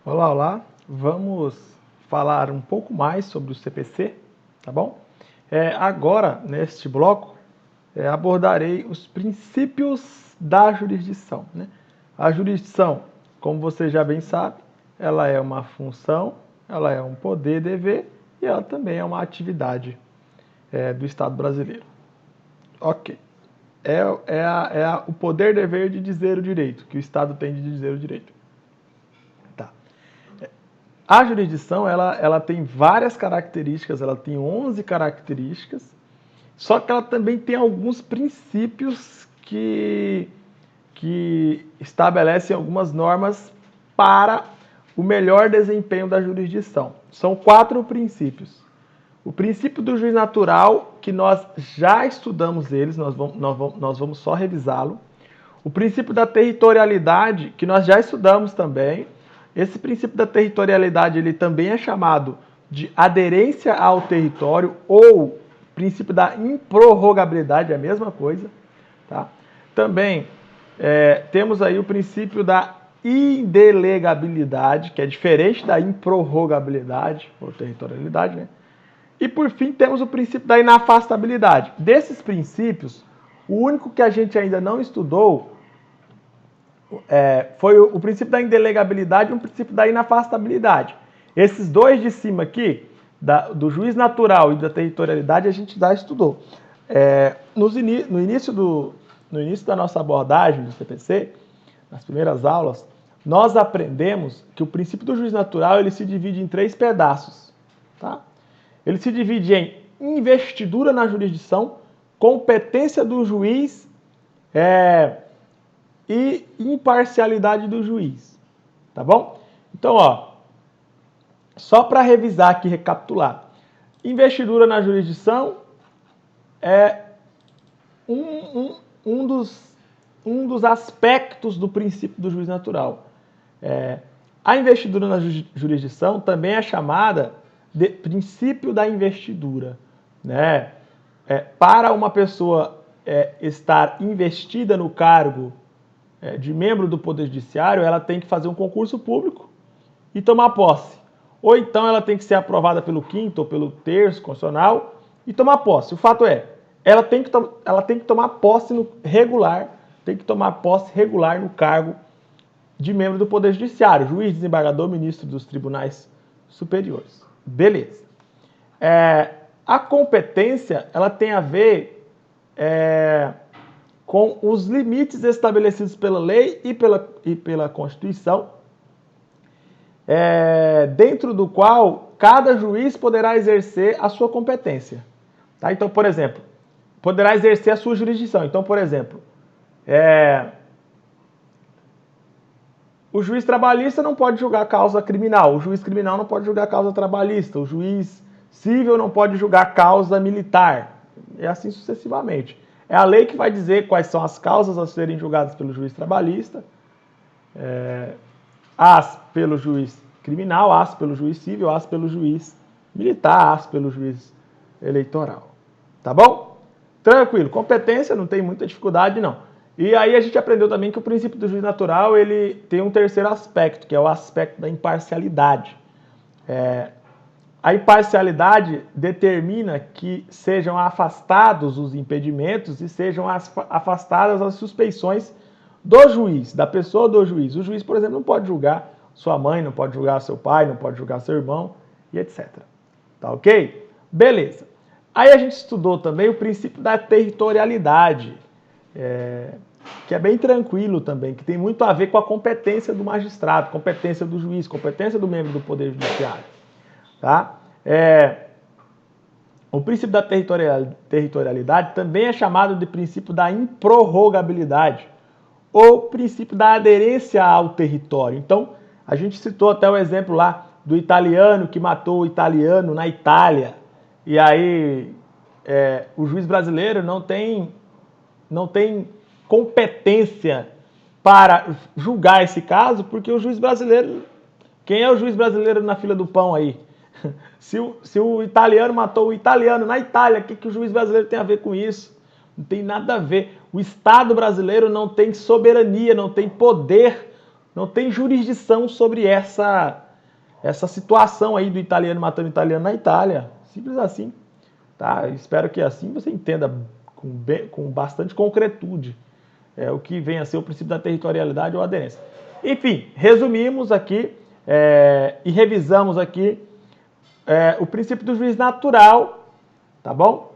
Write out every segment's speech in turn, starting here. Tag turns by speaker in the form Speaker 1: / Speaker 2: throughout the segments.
Speaker 1: Olá, olá. Vamos falar um pouco mais sobre o CPC, tá bom? Agora, neste bloco, abordarei os princípios da jurisdição, né? A jurisdição, como você já bem sabe, ela é uma função, ela é um poder, dever e ela também é uma atividade do Estado brasileiro. Ok. O poder, dever de dizer o direito, que o Estado tem de dizer o direito. Tá. A jurisdição, ela tem várias características, ela tem 11 características, só que ela também tem alguns princípios que estabelecem algumas normas para o melhor desempenho da jurisdição. São 4 princípios. O princípio do juiz natural, que nós já estudamos eles, nós vamos só revisá-lo. O princípio da territorialidade, que nós já estudamos também. Esse princípio da territorialidade ele também é chamado de aderência ao território ou princípio da improrrogabilidade, é a mesma coisa. Tá? Também temos aí o princípio da indelegabilidade, que é diferente da improrrogabilidade ou territorialidade, né? E por fim temos o princípio da inafastabilidade. Desses princípios, o único que a gente ainda não estudou foi o princípio da indelegabilidade e o princípio da inafastabilidade. Esses dois de cima aqui, do juiz natural e da territorialidade, a gente já estudou. No início da nossa abordagem do CPC, nas primeiras aulas, nós aprendemos que o princípio do juiz natural ele se divide em 3 pedaços. Tá? Ele se divide em investidura na jurisdição, competência do juiz e imparcialidade do juiz. Tá bom? Então, só para revisar aqui, recapitular. Investidura na jurisdição é um dos aspectos do princípio do juiz natural. A investidura na jurisdição também é chamada de princípio da investidura. Né? Para uma pessoa estar investida no cargo de membro do Poder Judiciário, ela tem que fazer um concurso público e tomar posse. Ou então ela tem que ser aprovada pelo 5º ou pelo 3º constitucional e tomar posse. O fato é, ela tem que tomar posse regular, tem que tomar posse regular no cargo de membro do Poder Judiciário, juiz, desembargador, ministro dos tribunais superiores. Beleza. A competência, ela tem a ver com os limites estabelecidos pela lei e pela Constituição, dentro do qual cada juiz poderá exercer a sua competência. Tá? Então, por exemplo, poderá exercer a sua jurisdição. Então, por exemplo, o juiz trabalhista não pode julgar causa criminal, o juiz criminal não pode julgar causa trabalhista, o juiz civil não pode julgar causa militar, e assim sucessivamente. É a lei que vai dizer quais são as causas a serem julgadas pelo juiz trabalhista, as pelo juiz criminal, as pelo juiz civil, as pelo juiz militar, as pelo juiz eleitoral. Tá bom? Tranquilo. Competência, não tem muita dificuldade, não. E aí a gente aprendeu também que o princípio do juiz natural ele tem um terceiro aspecto, que é o aspecto da imparcialidade. A imparcialidade determina que sejam afastados os impedimentos e sejam afastadas as suspeições do juiz, da pessoa do juiz. O juiz, por exemplo, não pode julgar sua mãe, não pode julgar seu pai, não pode julgar seu irmão e etc. Tá ok? Beleza. Aí a gente estudou também o princípio da territorialidade, que é bem tranquilo também, que tem muito a ver com a competência do magistrado, competência do juiz, competência do membro do Poder Judiciário. Tá? O princípio da territorialidade também é chamado de princípio da improrrogabilidade ou princípio da aderência ao território. Então, a gente citou até o exemplo lá do italiano que matou o italiano na Itália. E aí o juiz brasileiro não tem competência para julgar esse caso, porque o juiz brasileiro... Quem é o juiz brasileiro na fila do pão aí? Se o italiano matou o italiano na Itália, o que o juiz brasileiro tem a ver com isso? Não tem nada a ver. O Estado brasileiro não tem soberania, não tem poder não tem jurisdição sobre essa situação aí do italiano matando italiano na Itália. Simples assim. Tá? Espero que assim você entenda com bastante concretude o que vem a ser o princípio da territorialidade ou aderência. Enfim, resumimos aqui e revisamos aqui o princípio do juiz natural, tá bom?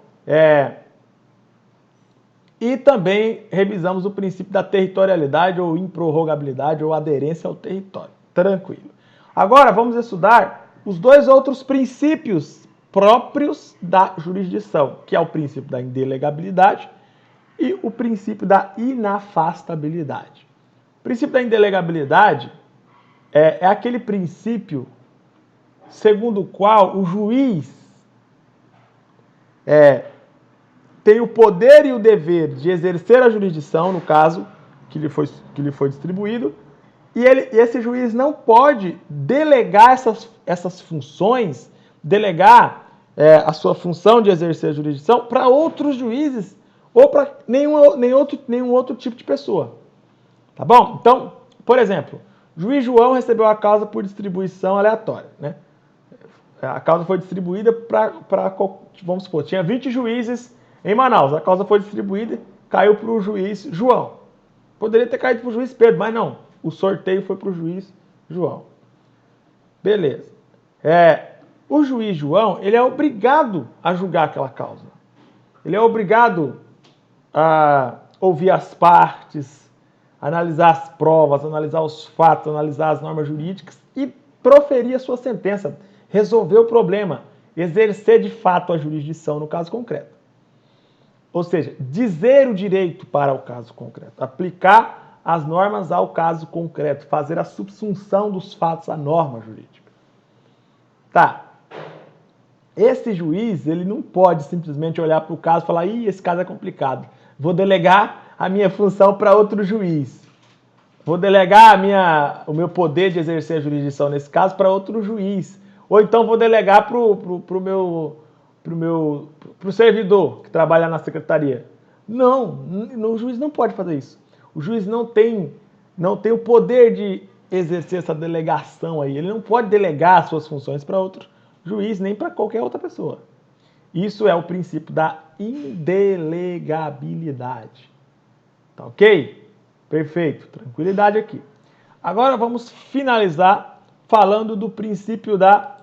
Speaker 1: E também revisamos o princípio da territorialidade ou improrrogabilidade ou aderência ao território. Tranquilo. Agora vamos estudar os dois outros princípios próprios da jurisdição, que é o princípio da indelegabilidade e o princípio da inafastabilidade. O princípio da indelegabilidade é aquele princípio segundo o qual o juiz tem o poder e o dever de exercer a jurisdição, no caso que lhe foi distribuído, e esse juiz não pode delegar essas funções, delegar a sua função de exercer a jurisdição para outros juízes ou para nenhum outro tipo de pessoa. Tá bom? Então, por exemplo, o juiz João recebeu a causa por distribuição aleatória, né? A causa foi distribuída para, vamos supor, tinha 20 juízes em Manaus. A causa foi distribuída, caiu para o juiz João. Poderia ter caído para o juiz Pedro, mas não. O sorteio foi para o juiz João. Beleza. O juiz João, ele é obrigado a julgar aquela causa. Ele é obrigado a ouvir as partes, analisar as provas, analisar os fatos, analisar as normas jurídicas e proferir a sua sentença, resolver o problema, exercer de fato a jurisdição no caso concreto. Ou seja, dizer o direito para o caso concreto, aplicar as normas ao caso concreto, fazer a subsunção dos fatos à norma jurídica. Tá. Esse juiz, ele não pode simplesmente olhar para o caso e falar: ih, esse caso é complicado, vou delegar a minha função para outro juiz. Vou delegar o meu poder de exercer a jurisdição nesse caso para outro juiz. Ou então vou delegar para o servidor que trabalha na secretaria. Não, o juiz não pode fazer isso. O juiz não tem o poder de exercer essa delegação aí. Ele não pode delegar as suas funções para outro juiz, nem para qualquer outra pessoa. Isso é o princípio da indelegabilidade. Tá ok? Perfeito. Tranquilidade aqui. Agora vamos finalizar falando do princípio da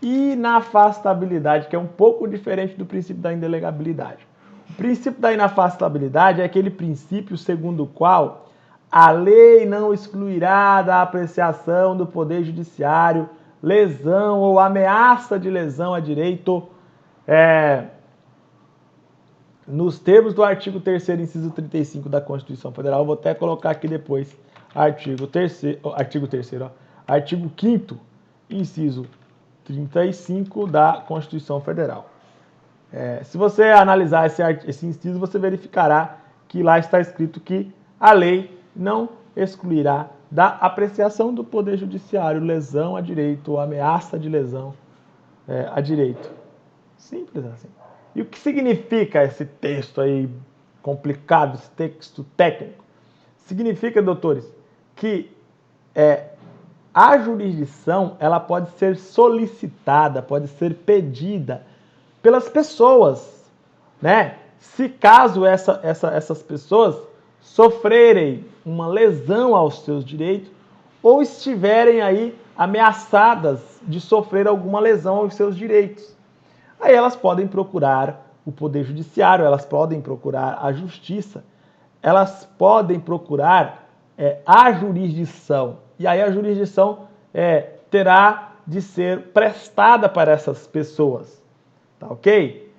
Speaker 1: inafastabilidade, que é um pouco diferente do princípio da indelegabilidade. O princípio da inafastabilidade é aquele princípio segundo o qual a lei não excluirá da apreciação do Poder Judiciário lesão ou ameaça de lesão a direito nos termos do artigo 3º, inciso 35 da Constituição Federal. Eu vou até colocar aqui depois artigo 5º, inciso 35 da Constituição Federal. Se você analisar esse inciso, você verificará que lá está escrito que a lei não excluirá da apreciação do Poder Judiciário lesão a direito ou ameaça de lesão a direito. Simples assim. E o que significa esse texto aí complicado, esse texto técnico? Significa, doutores, que a jurisdição ela pode ser solicitada, pode ser pedida pelas pessoas, né? Se caso essas pessoas sofrerem uma lesão aos seus direitos ou estiverem aí ameaçadas de sofrer alguma lesão aos seus direitos. Aí elas podem procurar o Poder Judiciário, elas podem procurar a Justiça, elas podem procurar a jurisdição. E aí a jurisdição terá de ser prestada para essas pessoas. Tá ok?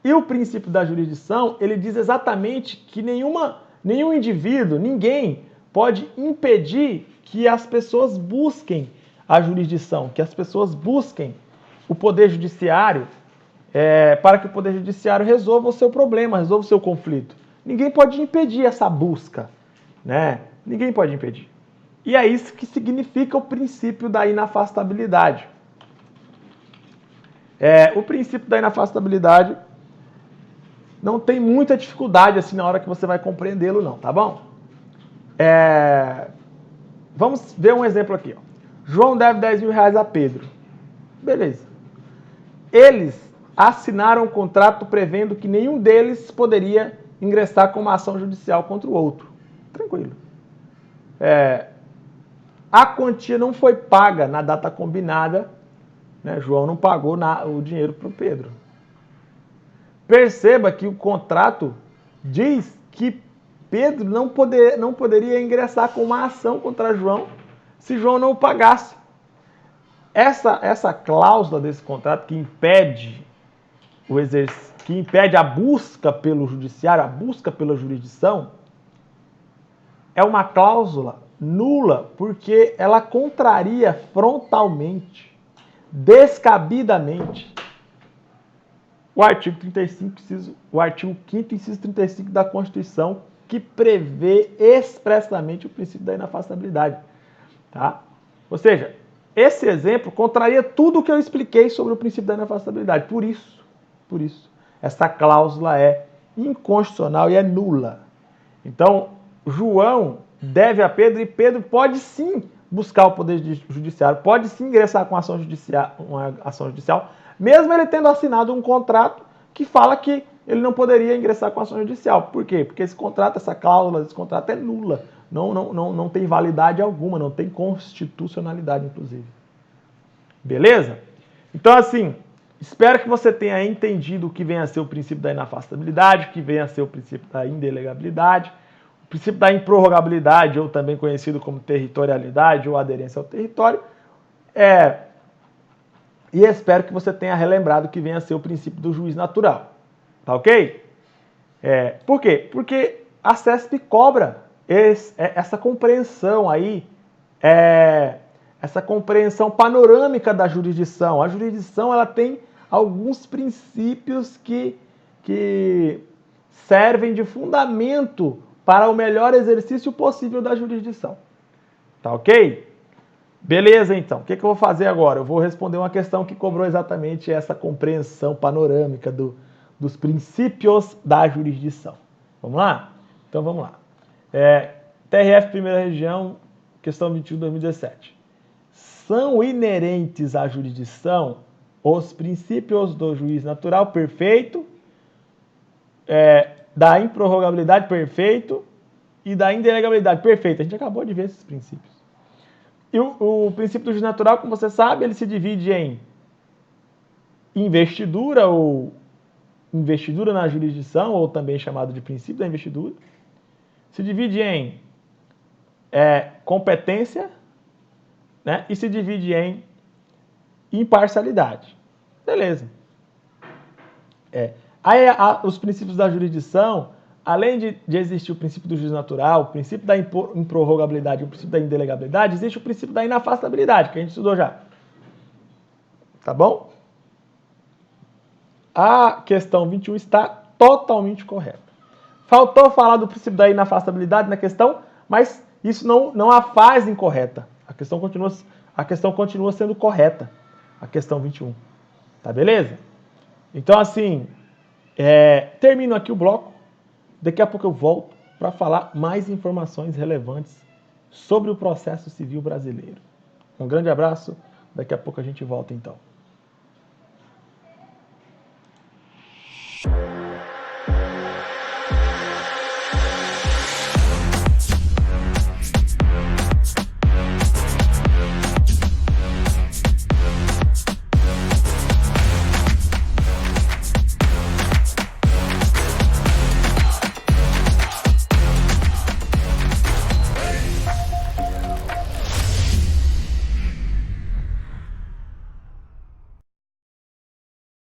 Speaker 1: E o princípio da jurisdição, ele diz exatamente que nenhum indivíduo, ninguém pode impedir que as pessoas busquem a jurisdição, que as pessoas busquem o Poder Judiciário para que o Poder Judiciário resolva o seu problema, resolva o seu conflito. Ninguém pode impedir essa busca, né? Ninguém pode impedir. E é isso que significa o princípio da inafastabilidade. O princípio da inafastabilidade não tem muita dificuldade assim na hora que você vai compreendê-lo, não, tá bom? Vamos ver um exemplo aqui. Ó. João deve 10 mil reais a Pedro. Beleza. Eles assinaram um contrato prevendo que nenhum deles poderia ingressar com uma ação judicial contra o outro. Tranquilo. A quantia não foi paga na data combinada, né? João não pagou o dinheiro para o Pedro. Perceba que o contrato diz que Pedro não poderia ingressar com uma ação contra João se João não o pagasse. Essa cláusula desse contrato que impede a busca pelo judiciário, a busca pela jurisdição, é uma cláusula nula, porque ela contraria frontalmente, descabidamente, o artigo 35, o artigo 5º, inciso 35 da Constituição, que prevê expressamente o princípio da inafastabilidade. Tá? Ou seja, esse exemplo contraria tudo o que eu expliquei sobre o princípio da inafastabilidade. Por isso, essa cláusula é inconstitucional e é nula. Então, João deve a Pedro e Pedro pode sim buscar o poder judiciário, pode sim ingressar com uma ação judicial, mesmo ele tendo assinado um contrato que fala que ele não poderia ingressar com ação judicial. Por quê? Porque esse contrato, essa cláusula desse contrato é nula. Não tem validade alguma, não tem constitucionalidade, inclusive. Beleza? Então, assim, espero que você tenha entendido o que vem a ser o princípio da inafastabilidade, o que vem a ser o princípio da indelegabilidade, o princípio da improrrogabilidade, ou também conhecido como territorialidade ou aderência ao território. E espero que você tenha relembrado que vem a ser o princípio do juiz natural. Tá ok? Por quê? Porque a CESP cobra essa compreensão aí, essa compreensão panorâmica da jurisdição. A jurisdição ela tem alguns princípios que servem de fundamento para o melhor exercício possível da jurisdição. Tá ok? Beleza, então. O que eu vou fazer agora? Eu vou responder uma questão que cobrou exatamente essa compreensão panorâmica dos princípios da jurisdição. Vamos lá? Então vamos lá. TRF Primeira Região, questão 21 de 2017. São inerentes à jurisdição os princípios do juiz natural perfeito, da improrrogabilidade perfeito e da indelegabilidade perfeita. A gente acabou de ver esses princípios. E o princípio do juiz natural, como você sabe, ele se divide em investidura ou investidura na jurisdição, ou também chamado de princípio da investidura. Se divide em competência, né? E se divide em imparcialidade. Beleza. Aí os princípios da jurisdição, além de existir o princípio do juiz natural, o princípio da improrrogabilidade e o princípio da indelegabilidade, existe o princípio da inafastabilidade, que a gente estudou já. Tá bom? A questão 21 está totalmente correta. Faltou falar do princípio da inafastabilidade na questão, mas isso não a faz incorreta. A questão continua sendo correta, a questão 21. Tá beleza? Então, assim, termino aqui o bloco. Daqui a pouco eu volto para falar mais informações relevantes sobre o processo civil brasileiro. Um grande abraço. Daqui a pouco a gente volta, então.